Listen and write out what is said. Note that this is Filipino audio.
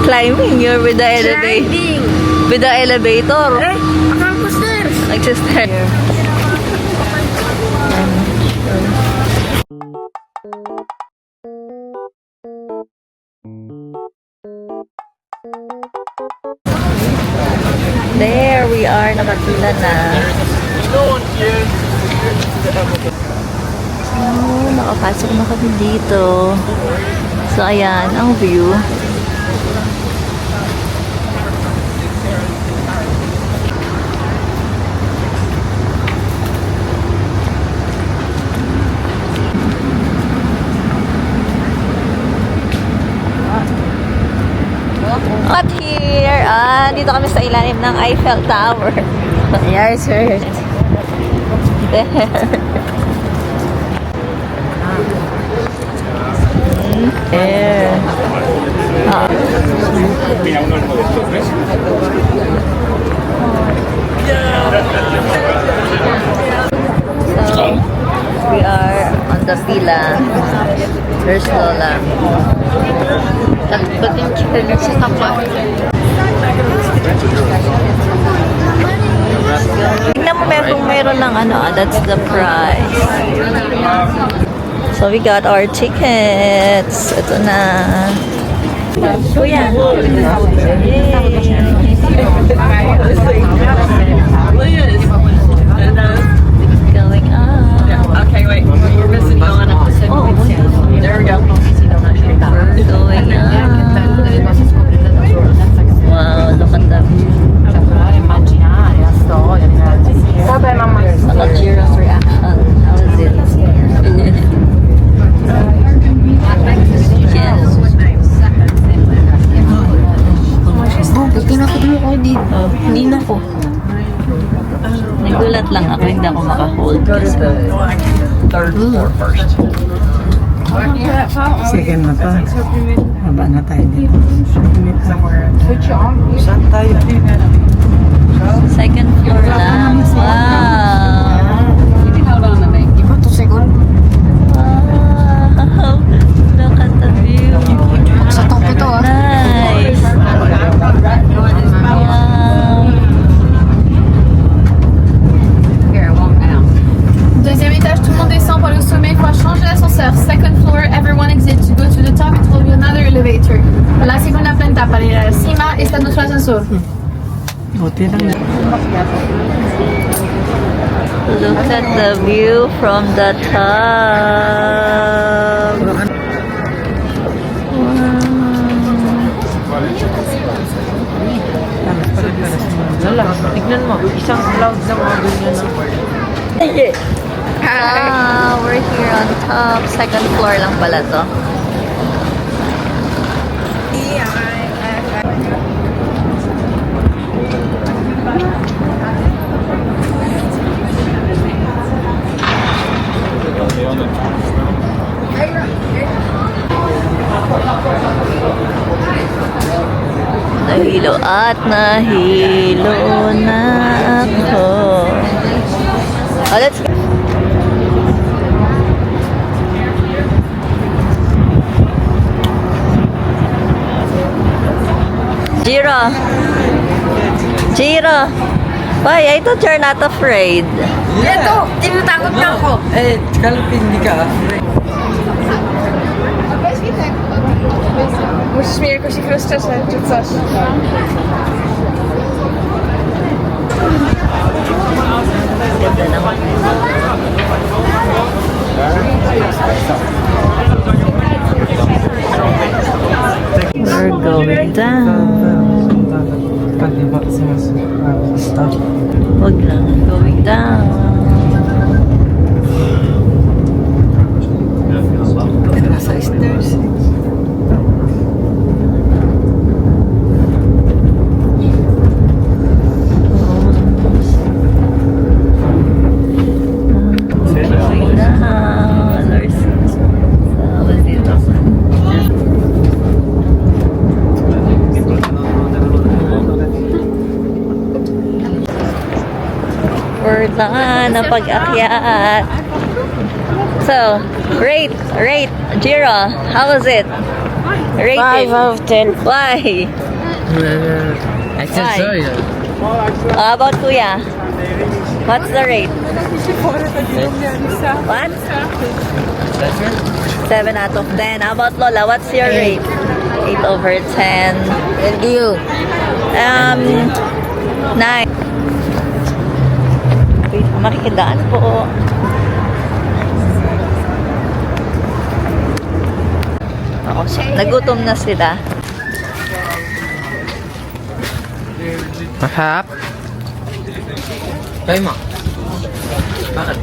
Climbing. You're with the elevator. Climbing. With the elevator. Eh, akala ko stairs. Nagsister. There we are. Nakapila na. So, nakapasok na kami dito. So, ayan ang view. At here, dito kami sa ilalim ng Eiffel Tower. Yes, sir. There. There. So, we are on the pila. There's Lola. Ba't yung chicken sa tapa? Tingnan mo meron ng ano, that's the price. So we got our tickets. Ito na. Kuya. Going up. Okay, wait. We're missing on a Oh, There we go. we're going up. Wow, look at the view. Immaginare la storia. Vabbè, mamma. Naka-Jira's reaction. How is it? Yes. Oh, pag tinakot mo ko dito, hindi na ko. Nagulat lang ako, hindi ako makahold. Kasi Third floor first. Second na to. Haba na tayo dito. Saan tayo? second floor lang. Wow! Iba to second. Wow! Look at the view. Sa top ito ah. Nice! Wow! Deuxième étage, tout le monde descend pour aller au sommet. Il faut changer l'ascenseur. Second floor, everyone exits. To go to the top, it will be another elevator. La segunda planta para ir a la cima está nuestro ascensor. Buti lang. Look at the view from the top. Wow! Lala, tignan mo. Isang cloud na mga ganyan. We're here on top. Second floor lang pala to. Nahilo at nahilo na ako. Oh, let's go. Jiro! Why? I thought you're not afraid. Ito, tinatakot na ako. Eh, kalapin hindi ka. Musisz mi jakoś ich rozczesać, czy coś. Ganda naman. We're going down. Pag-iba sa stop. Wag lang. Going down. Nasa stairs. Going down. We're done na pag-akyat. So, rate, Jiro, how was it? Rate 5 it. out of 10. Why? I said Why? sorry. How about Kuya? What's the rate? What? 7 out of 10. How about Lola? What's your rate? 8 over 10. And you? 9. Wait, makikidaan po. Oo, nagutom na sila. Mahap? Kayo mo. Bakit?